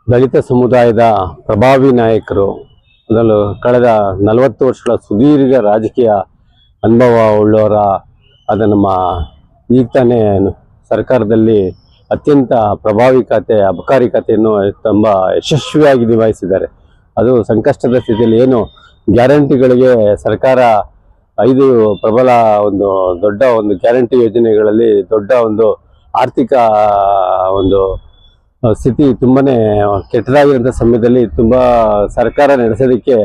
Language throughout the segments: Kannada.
ದಲಿತ ಸಮುದಾಯದ ಪ್ರಭಾವಿ ನಾಯಕರು. ಅದರಲ್ಲೂ ಕಳೆದ 40 ವರ್ಷಗಳ ಸುದೀರ್ಘ ರಾಜಕೀಯ ಅನುಭವ ಉಳ್ಳವರ ಅದು ನಮ್ಮ ಈಗ ತಾನೇ ಸರ್ಕಾರದಲ್ಲಿ ಅತ್ಯಂತ ಪ್ರಭಾವಿ ಖಾತೆ ಅಬಕಾರಿ ಖಾತೆಯನ್ನು ತುಂಬ ಯಶಸ್ವಿಯಾಗಿ ನಿಭಾಯಿಸಿದ್ದಾರೆ. ಅದು ಸಂಕಷ್ಟದ ಸ್ಥಿತಿಯಲ್ಲಿ ಏನು ಗ್ಯಾರಂಟಿಗಳಿಗೆ ಸರ್ಕಾರ 5 ಪ್ರಬಲ ದೊಡ್ಡ ಗ್ಯಾರಂಟಿ ಯೋಜನೆಗಳಲ್ಲಿ ದೊಡ್ಡ ಆರ್ಥಿಕ ಸ್ಥಿತಿ ತುಂಬಾನೇ ಕೆಟ್ಟದಾಗಿರುವಂಥ ಸಮಯದಲ್ಲಿ ತುಂಬ ಸರ್ಕಾರ ನಡೆಸೋದಕ್ಕೆ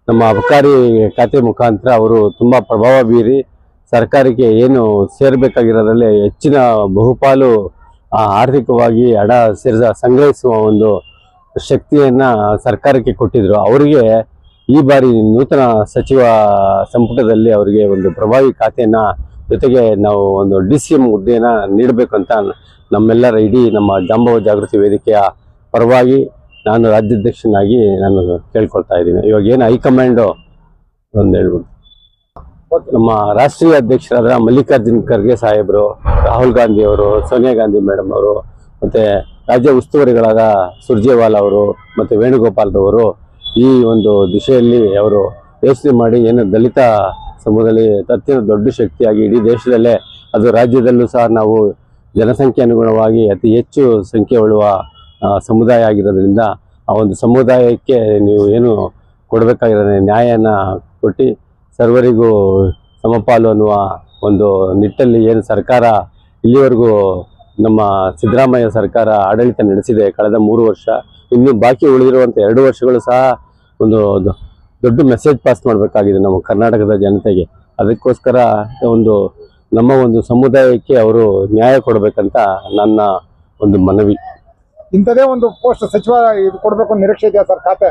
ನಮ್ಮ ಅಬಕಾರಿ ಖಾತೆ ಮುಖಾಂತರ ಅವರು ತುಂಬ ಪ್ರಭಾವ ಬೀರಿ ಸರ್ಕಾರಕ್ಕೆ ಏನು ಸೇರಬೇಕಾಗಿರೋದ್ರಲ್ಲಿ ಹೆಚ್ಚಿನ ಬಹುಪಾಲು ಆರ್ಥಿಕವಾಗಿ ಹಣ ಸಂಗ್ರಹಿಸುವ ಶಕ್ತಿಯನ್ನು ಸರ್ಕಾರಕ್ಕೆ ಕೊಟ್ಟಿದ್ರು. ಅವರಿಗೆ ಈ ಬಾರಿ ನೂತನ ಸಚಿವ ಸಂಪುಟದಲ್ಲಿ ಅವರಿಗೆ ಪ್ರಭಾವಿ ಖಾತೆಯನ್ನು ಜೊತೆಗೆ ನಾವು DCM ಹುದ್ದೆಯನ್ನು ನೀಡಬೇಕು ಅಂತ ನಮ್ಮೆಲ್ಲರ ಇಡೀ ನಮ್ಮ ಜಾಂಬವ ಜಾಗೃತಿ ವೇದಿಕೆಯ ಪರವಾಗಿ ನಾನು ರಾಜ್ಯಾಧ್ಯಕ್ಷನಾಗಿ ನಾನು ಕೇಳ್ಕೊಳ್ತಾ ಇದ್ದೀನಿ. ಇವಾಗ ಏನು ಹೈಕಮಾಂಡು ಹೇಳ್ಬೋದು, ನಮ್ಮ ರಾಷ್ಟ್ರೀಯ ಅಧ್ಯಕ್ಷರಾದ ಮಲ್ಲಿಕಾರ್ಜುನ್ ಖರ್ಗೆ ಸಾಹೇಬರು, ರಾಹುಲ್ ಗಾಂಧಿ ಅವರು, ಸೋನಿಯಾ ಗಾಂಧಿ ಮೇಡಮ್ ಅವರು, ಮತ್ತು ರಾಜ್ಯ ಉಸ್ತುವಾರಿಗಳಾದ ಸುರ್ಜೇವಾಲಾ ಅವರು ಮತ್ತು ವೇಣುಗೋಪಾಲ್ರವರು ಈ ದಿಶೆಯಲ್ಲಿ ಅವರು ಯೋಚನೆ ಮಾಡಿ ಏನು ದಲಿತ ಸಮುದಾಯದಲ್ಲಿ ಅತ್ಯಂತ ದೊಡ್ಡ ಶಕ್ತಿಯಾಗಿ ಇಡೀ ದೇಶದಲ್ಲೇ ಅದು ರಾಜ್ಯದಲ್ಲೂ ಸಹ ನಾವು ಜನಸಂಖ್ಯೆ ಅನುಗುಣವಾಗಿ ಅತಿ ಹೆಚ್ಚು ಸಂಖ್ಯೆ ಉಳ್ಳುವ ಸಮುದಾಯ ಆಗಿರೋದ್ರಿಂದ ಆ ಸಮುದಾಯಕ್ಕೆ ನೀವು ಏನು ಕೊಡಬೇಕಾಗಿರೋ ನ್ಯಾಯನ ಕೊಟ್ಟು ಸರ್ವರಿಗೂ ಸಮಪಾಲು ಅನ್ನುವ ನಿಟ್ಟಲ್ಲಿ ಏನು ಸರ್ಕಾರ ಇಲ್ಲಿವರೆಗೂ ನಮ್ಮ ಸಿದ್ದರಾಮಯ್ಯ ಸರ್ಕಾರ ಆಡಳಿತ ನಡೆಸಿದೆ ಕಳೆದ 3 ವರ್ಷ. ಇನ್ನು ಬಾಕಿ ಉಳಿದಿರುವಂಥ 2 ವರ್ಷಗಳು ಸಹ ದೊಡ್ಡ ಮೆಸೇಜ್ ಪಾಸ್ ಮಾಡಬೇಕಾಗಿದೆ ನಮ್ಮ ಕರ್ನಾಟಕದ ಜನತೆಗೆ. ಅದಕ್ಕೋಸ್ಕರ ನಮ್ಮ ಸಮುದಾಯಕ್ಕೆ ಅವರು ನ್ಯಾಯ ಕೊಡಬೇಕಂತ ನನ್ನ ಮನವಿ. ಇಂಥದೇ ಪೋಸ್ಟ್ ಸಚಿವ ಇದು ಕೊಡಬೇಕು ನಿರೀಕ್ಷೆ ಇದೆಯಾ ಸರ್ ಖಾತೆ?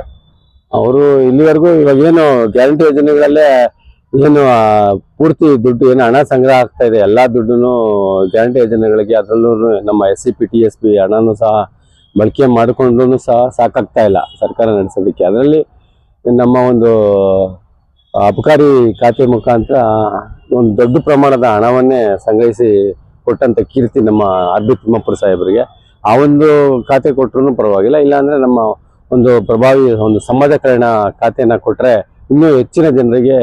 ಅವರು ಇಲ್ಲಿವರೆಗೂ ಇವಾಗ ಏನು ಗ್ಯಾರಂಟಿ ಯೋಜನೆಗಳಲ್ಲೇ ಏನು ಪೂರ್ತಿ ದುಡ್ಡು ಏನು ಹಣ ಸಂಗ್ರಹ ಆಗ್ತಾ ಇದೆ, ಎಲ್ಲ ದುಡ್ಡು ಗ್ಯಾರಂಟಿ ಯೋಜನೆಗಳಿಗೆ, ಅದರಲ್ಲೂ ನಮ್ಮ SCP TSP ಹಣನೂ ಸಹ ಬಳಕೆ ಮಾಡಿಕೊಂಡ್ರೂ ಸಹ ಸಾಕಾಗ್ತಾ ಇಲ್ಲ ಸರ್ಕಾರ ನಡೆಸೋದಕ್ಕೆ. ಅದರಲ್ಲಿ ನಮ್ಮ ಅಬಕಾರಿ ಖಾತೆ ಮುಖಾಂತರ ದೊಡ್ಡ ಪ್ರಮಾಣದ ಹಣವನ್ನೇ ಸಂಗ್ರಹಿಸಿ ಕೊಟ್ಟಂತ ಕೀರ್ತಿ ನಮ್ಮ RB ತಿಮ್ಮಪ್ಪರ ಸಾಹೇಬರಿಗೆ. ಆ ಖಾತೆ ಕೊಟ್ಟರು ಪರವಾಗಿಲ್ಲ, ಇಲ್ಲಾಂದ್ರೆ ನಮ್ಮ ಪ್ರಭಾವಿ ಸಮಾಜ ಕಲ್ಯಾಣ ಖಾತೆಯನ್ನು ಕೊಟ್ಟರೆ ಇನ್ನೂ ಹೆಚ್ಚಿನ ಜನರಿಗೆ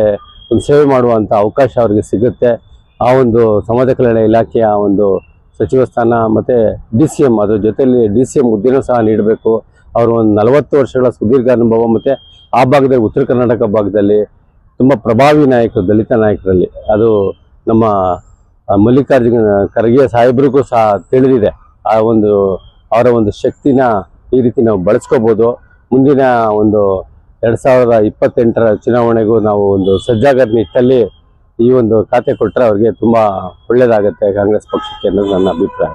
ಸೇವೆ ಮಾಡುವಂಥ ಅವಕಾಶ ಅವರಿಗೆ ಸಿಗುತ್ತೆ. ಆ ಸಮಾಜ ಕಲ್ಯಾಣ ಇಲಾಖೆಯ ಸಚಿವ ಸ್ಥಾನ ಮತ್ತು DCM, ಅದ್ರ ಜೊತೆಯಲ್ಲಿ DCM ಹುದ್ದೆನೂ ಸಹ ನೀಡಬೇಕು. ಅವರು 40 ವರ್ಷಗಳ ಸುದೀರ್ಘ ಅನುಭವ ಮತ್ತು ಆ ಭಾಗದಲ್ಲಿ ಉತ್ತರ ಕರ್ನಾಟಕ ಭಾಗದಲ್ಲಿ ತುಂಬ ಪ್ರಭಾವಿ ನಾಯಕರು ದಲಿತ ನಾಯಕರಲ್ಲಿ. ಅದು ನಮ್ಮ ಮಲ್ಲಿಕಾರ್ಜುನ ಖರ್ಗೆ ಸಾಹೇಬ್ರಿಗೂ ಸಹ ತಿಳಿದಿದೆ. ಆ ಅವರ ಶಕ್ತಿನ ಈ ರೀತಿ ನಾವು ಬಳಸ್ಕೋಬೋದು. ಮುಂದಿನ 2028ರ ಚುನಾವಣೆಗೂ ನಾವು ಸಜ್ಜಾಗದ ನಿಟ್ಟಲ್ಲಿ ಈ ಖಾತೆ ಕೊಟ್ಟರೆ ಅವ್ರಿಗೆ ತುಂಬ ಒಳ್ಳೆಯದಾಗುತ್ತೆ ಕಾಂಗ್ರೆಸ್ ಪಕ್ಷಕ್ಕೆ ಅನ್ನೋದು ನನ್ನ ಅಭಿಪ್ರಾಯ.